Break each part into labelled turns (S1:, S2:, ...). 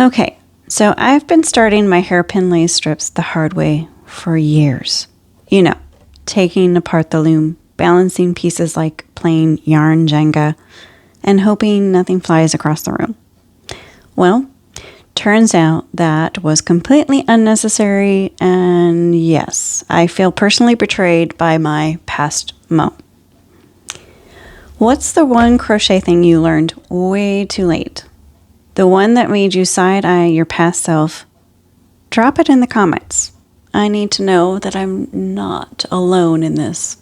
S1: Okay, so I've been starting my hairpin lace strips the hard way for years. You know, taking apart the loom, balancing pieces like playing yarn Jenga, and hoping nothing flies across the room. Well, turns out that was completely unnecessary, and yes, I feel personally betrayed by my past Mo. What's the one crochet thing you learned way too late? The one that made you side-eye your past self? Drop it in the comments. I need to know that I'm not alone in this.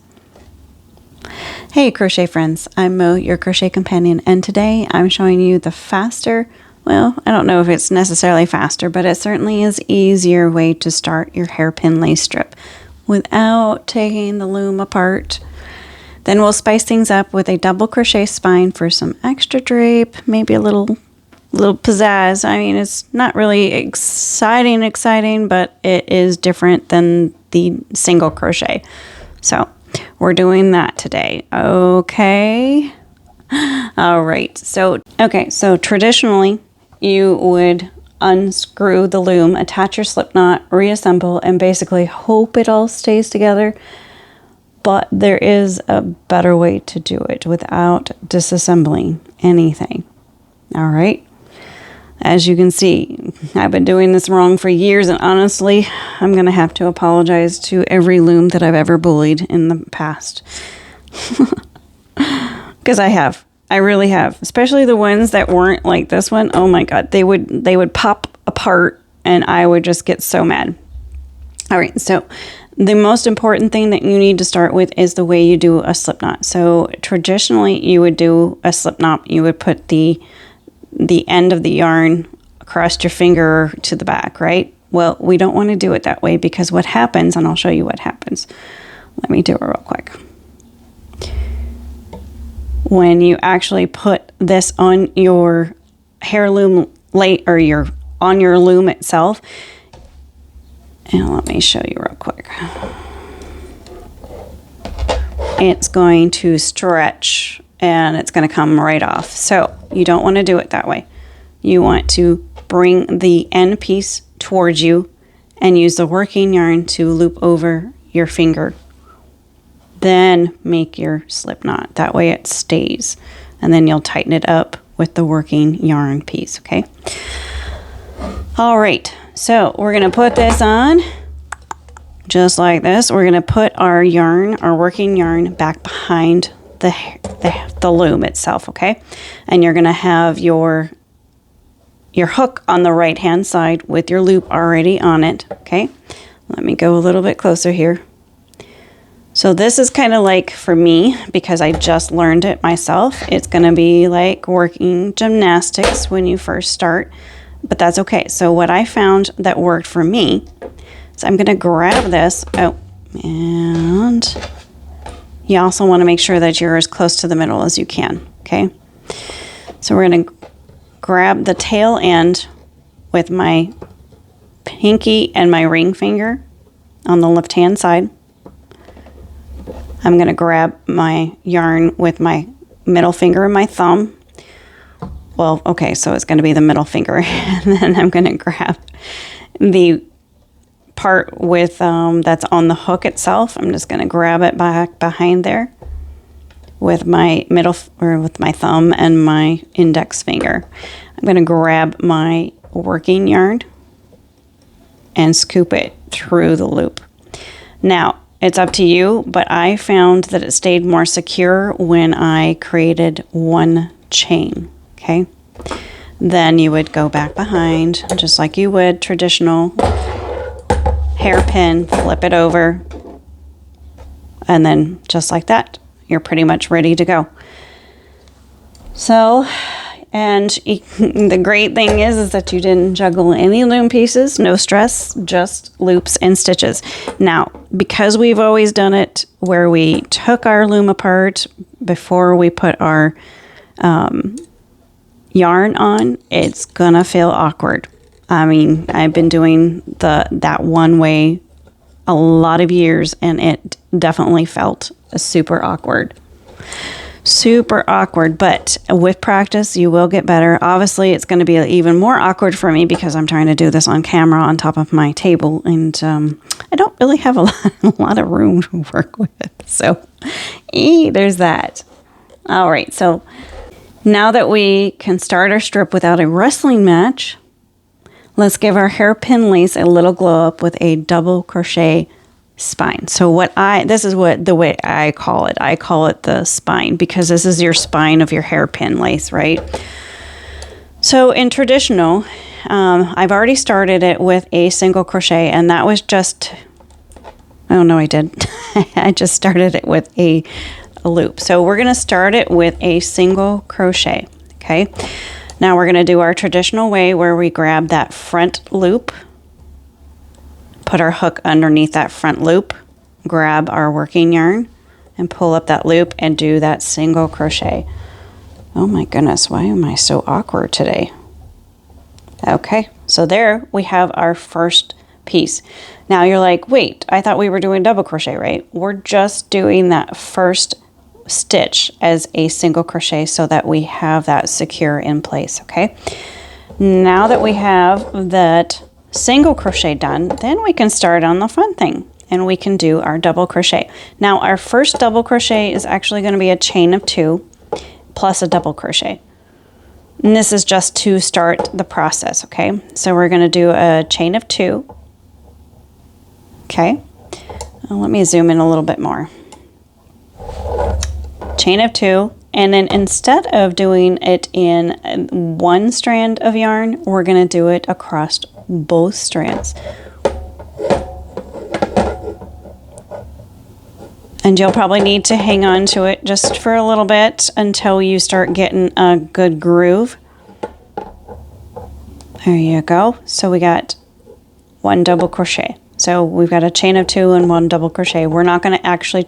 S1: Hey crochet friends, I'm Mo, your crochet companion, and today I'm showing you the faster, well, I don't know if it's necessarily faster, but it certainly is easier way to start your hairpin lace strip without taking the loom apart. Then we'll spice things up with a double crochet spine for some extra drape, maybe a little pizzazz. I mean, it's not really exciting, but it is different than the single crochet. So we're doing that today. Okay. All right. So traditionally you would unscrew the loom, attach your slip knot, reassemble, and basically hope it all stays together. But there is a better way to do it without disassembling anything. All right. As you can see, I've been doing this wrong for years, and honestly, I'm going to have to apologize to every loom that I've ever bullied in the past. Because I really have, especially the ones that weren't like this one. Oh my God, they would pop apart, and I would just get so mad. All right, so the most important thing that you need to start with is the way you do a slip knot. So traditionally, you would do a slip knot. You would put the end of the yarn across your finger to the back, right? Well, we don't want to do it that way because what happens, and I'll show you what happens. Let me do it real quick. When you actually put this on your heirloom or on your loom itself, and let me show you real quick. It's going to stretch and it's going to come right off. So you don't want to do it that way. You want to bring the end piece towards you and use the working yarn to loop over your finger. Then make your slip knot. That way it stays. And then you'll tighten it up with the working yarn piece, okay? All right, so we're going to put this on just like this. We're going to put our yarn, our working yarn, back behind the loom itself, okay? And you're going to have your hook on the right hand side with your loop already on it, okay? Let me go a little bit closer here. So this is kind of like, for me, because I just learned it myself, it's going to be like working gymnastics when you first start, but that's okay. So what I found that worked for me is I'm going to grab this, and you also want to make sure that you're as close to the middle as you can, okay? So we're going to grab the tail end with my pinky and my ring finger on the left-hand side. I'm going to grab my yarn with my middle finger and my thumb. Well, okay, so it's going to be the middle finger. And then I'm going to grab the part with that's on the hook itself. I'm just going to grab it back behind there with my with my thumb and my index finger. I'm going to grab my working yarn and scoop it through the loop. Now, it's up to you, but I found that it stayed more secure when I created one chain, okay? Then you would go back behind, just like you would traditional hairpin, flip it over, and then just like that, you're pretty much ready to go. So, and the great thing is that you didn't juggle any loom pieces, no stress, just loops and stitches. Now, because we've always done it where we took our loom apart before we put our yarn on, it's gonna feel awkward. I mean, I've been doing that one way a lot of years, and it definitely felt super awkward. Super awkward, but with practice, you will get better. Obviously, it's going to be even more awkward for me because I'm trying to do this on camera on top of my table, and I don't really have a lot of room to work with. So, there's that. All right, so now that we can start our strip without a wrestling match, let's give our hairpin lace a little glow up with a double crochet spine. So this is the way I call it. I call it the spine because this is your spine of your hairpin lace, right? So in traditional, I've already started it with a single crochet, and that was just, oh no, I did. I just started it with a loop. So we're going to start it with a single crochet. Okay. Now we're going to do our traditional way where we grab that front loop, put our hook underneath that front loop, grab our working yarn, and pull up that loop and do that single crochet. Oh my goodness, why am I so awkward today? Okay, so there we have our first piece. Now you're like, wait, I thought we were doing double crochet, right? We're just doing that first stitch as a single crochet so that we have that secure in place, okay? Now that we have that single crochet done, then we can start on the front thing and we can do our double crochet. Now our first double crochet is actually going to be a chain of 2 plus a double crochet. And this is just to start the process, okay? So we're going to do a chain of 2. Okay. Let me zoom in a little bit more. Chain of 2. And then instead of doing it in one strand of yarn, we're going to do it across both strands. And you'll probably need to hang on to it just for a little bit until you start getting a good groove. There you go. So we got 1 double crochet. So we've got a chain of 2 and 1 double crochet. We're not going to actually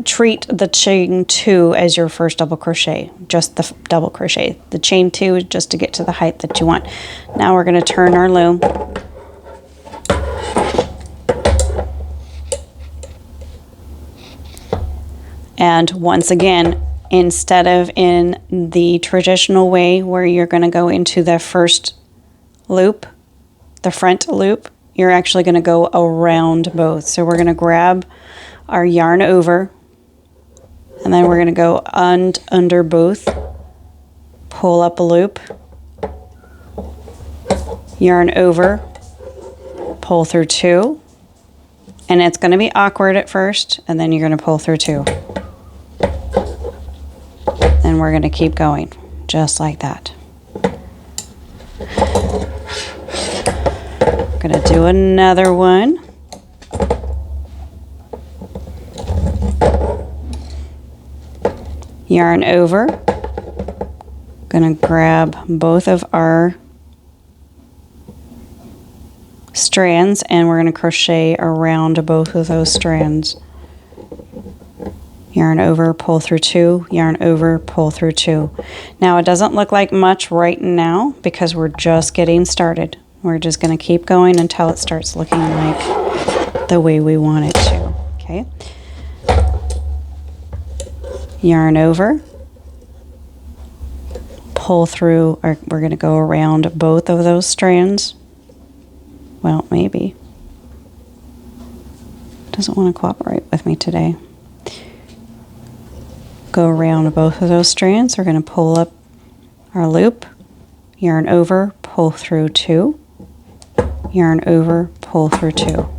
S1: treat the chain 2 as your first double crochet, just the double crochet. The chain 2 is just to get to the height that you want. Now we're going to turn our loom. And once again, instead of in the traditional way where you're going to go into the first loop, the front loop, you're actually going to go around both. So we're going to grab our yarn over, and then we're going to go under both, pull up a loop, yarn over, pull through 2, and it's going to be awkward at first, and then you're going to pull through 2. And we're going to keep going, just like that. Going to do another one. Yarn over. Going to grab both of our strands and we're going to crochet around both of those strands. Yarn over, pull through 2, yarn over, pull through 2. Now it doesn't look like much right now because we're just getting started. We're just going to keep going until it starts looking like the way we want it to. Okay. Yarn over, pull through, or we're going to go around both of those strands. Well, maybe. Doesn't want to cooperate with me today. Go around both of those strands. We're going to pull up our loop, yarn over, pull through 2, yarn over, pull through 2.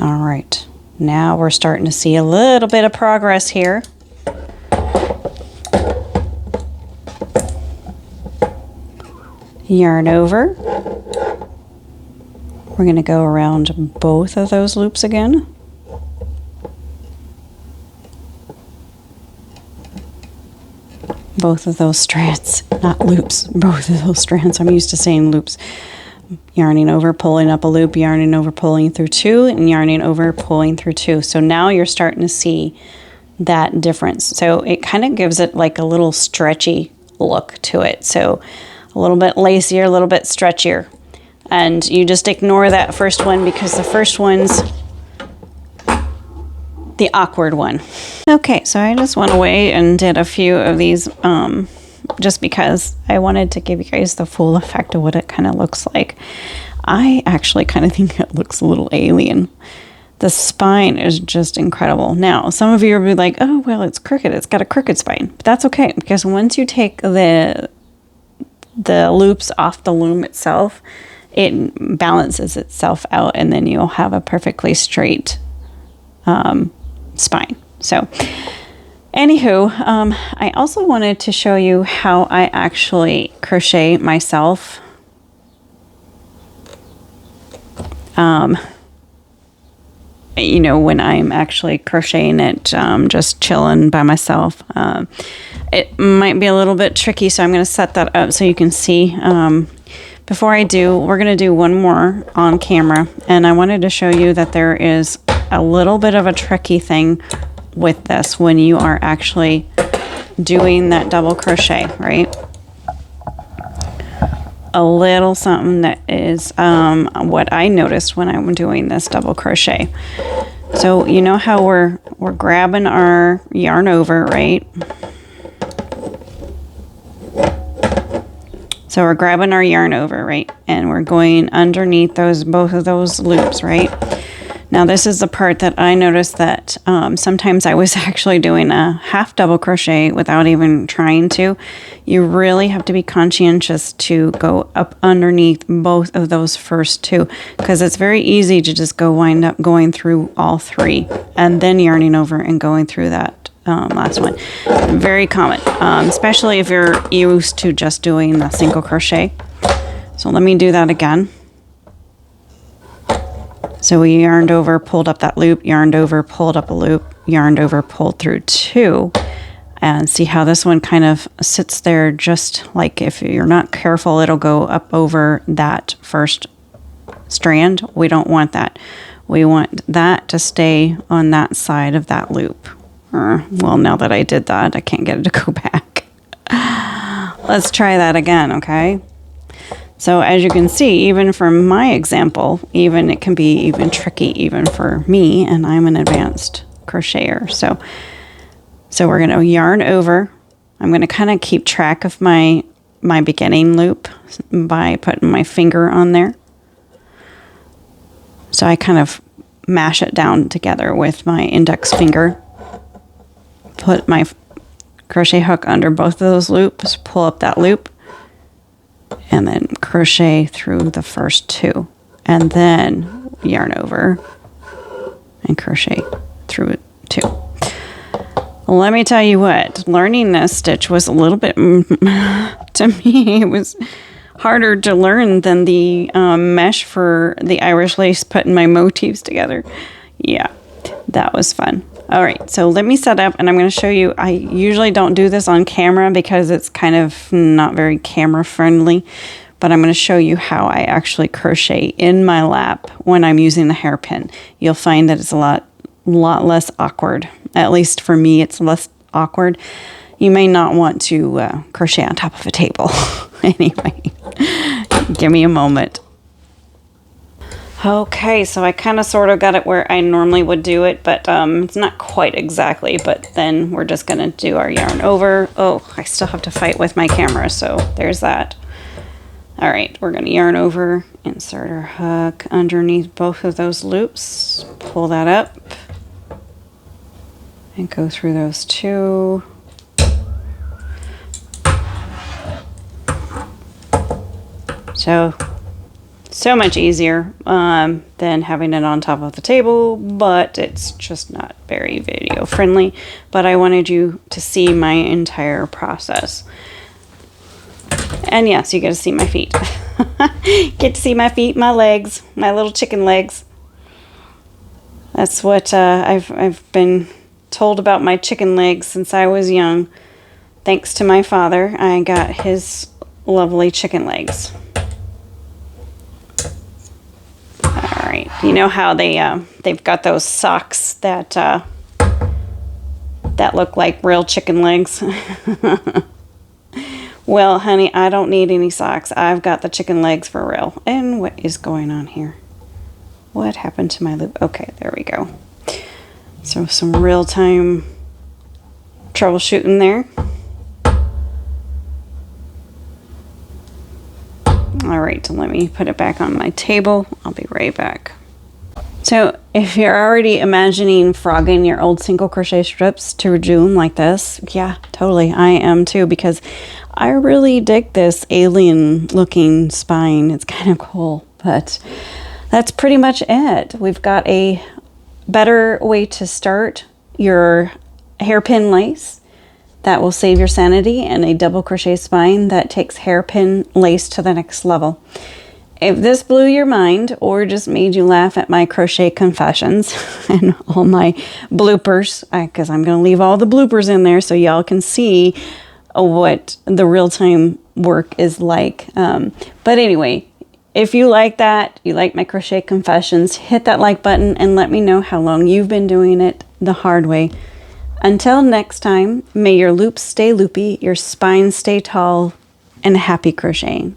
S1: All right, now we're starting to see a little bit of progress here. Yarn over. We're going to go around both of those loops again. Both of those strands, not loops, both of those strands. I'm used to saying loops. Yarning over, pulling up a loop, yarning over, pulling through 2, and yarning over, pulling through 2. So now you're starting to see that difference. So it kind of gives it like a little stretchy look to it. So a little bit lacier, a little bit stretchier. And you just ignore that first one because the first one's the awkward one. Okay, so I just went away and did a few of these just because I wanted to give you guys the full effect of what it kind of looks like. I actually kind of think it looks a little alien. The spine is just incredible. Now, some of you will be like, oh, well, it's crooked. It's got a crooked spine. But that's okay, because once you take the loops off the loom itself, it balances itself out, and then you'll have a perfectly straight spine. So, anywho, I also wanted to show you how I actually crochet myself. You know, when I'm actually crocheting it, just chilling by myself. It might be a little bit tricky, so I'm going to set that up so you can see. Before I do, we're going to do one more on camera, and I wanted to show you that there is a little bit of a tricky thing with this when you are actually doing that double crochet, right? A little something that is what I noticed when I'm doing this double crochet. So you know how we're grabbing our yarn over, right? So we're grabbing our yarn over, right? And we're going underneath both of those loops, right? Now this is the part that I noticed that sometimes I was actually doing a half double crochet without even trying to. You really have to be conscientious to go up underneath both of those first two, because it's very easy to just wind up going through all three and then yarning over and going through that last one. Very common, especially if you're used to just doing the single crochet. So let me do that again. So we yarned over, pulled up that loop, yarned over, pulled up a loop, yarned over, pulled through two. And see how this one kind of sits there, just like if you're not careful, it'll go up over that first strand. We don't want that. We want that to stay on that side of that loop. Well, now that I did that, I can't get it to go back. Let's try that again, okay? So as you can see, even from my example, it can be even tricky even for me, and I'm an advanced crocheter. So we're going to yarn over. I'm going to kind of keep track of my beginning loop by putting my finger on there. So I kind of mash it down together with my index finger. Put my crochet hook under both of those loops, pull up that loop, and then crochet through the first two, and then yarn over and crochet through two. Let me tell you what, learning this stitch was a little bit, to me, it was harder to learn than the mesh for the Irish lace, putting my motifs together. Yeah, that was fun. All right, so let me set up, and I'm going to show you. I usually don't do this on camera because it's kind of not very camera friendly, but I'm going to show you how I actually crochet in my lap when I'm using the hairpin. You'll find that it's a lot less awkward. At least for me, it's less awkward. You may not want to crochet on top of a table. Anyway, give me a moment. Okay, so I kind of sort of got it where I normally would do it, but it's not quite exactly, but then we're just going to do our yarn over. Oh, I still have to fight with my camera, so there's that. All right, we're going to yarn over, insert our hook underneath both of those loops, pull that up, and go through those two. So much easier than having it on top of the table, but it's just not very video friendly. But I wanted you to see my entire process. And yes, you get to see my feet. Get to see my feet, my legs, my little chicken legs. That's what I've been told about my chicken legs since I was young. Thanks to my father, I got his lovely chicken legs. Alright, you know how they've got those socks that look like real chicken legs? Well, honey, I don't need any socks. I've got the chicken legs for real. And what is going on here? What happened to my loop? Okay, there we go. So some real-time troubleshooting there. All right, so let me put it back on my table. I'll be right back. So if you're already imagining frogging your old single crochet strips to June like this, yeah, totally. I am too, because I really dig this alien looking spine. It's kind of cool, but that's pretty much it. We've got a better way to start your hairpin lace that will save your sanity, and a double crochet spine that takes hairpin lace to the next level. If this blew your mind or just made you laugh at my crochet confessions and all my bloopers, because I'm going to leave all the bloopers in there so y'all can see what the real-time work is like. But anyway, if you like that, you like my crochet confessions, hit that like button and let me know how long you've been doing it the hard way. Until next time, may your loops stay loopy, your spine stay tall, and happy crocheting.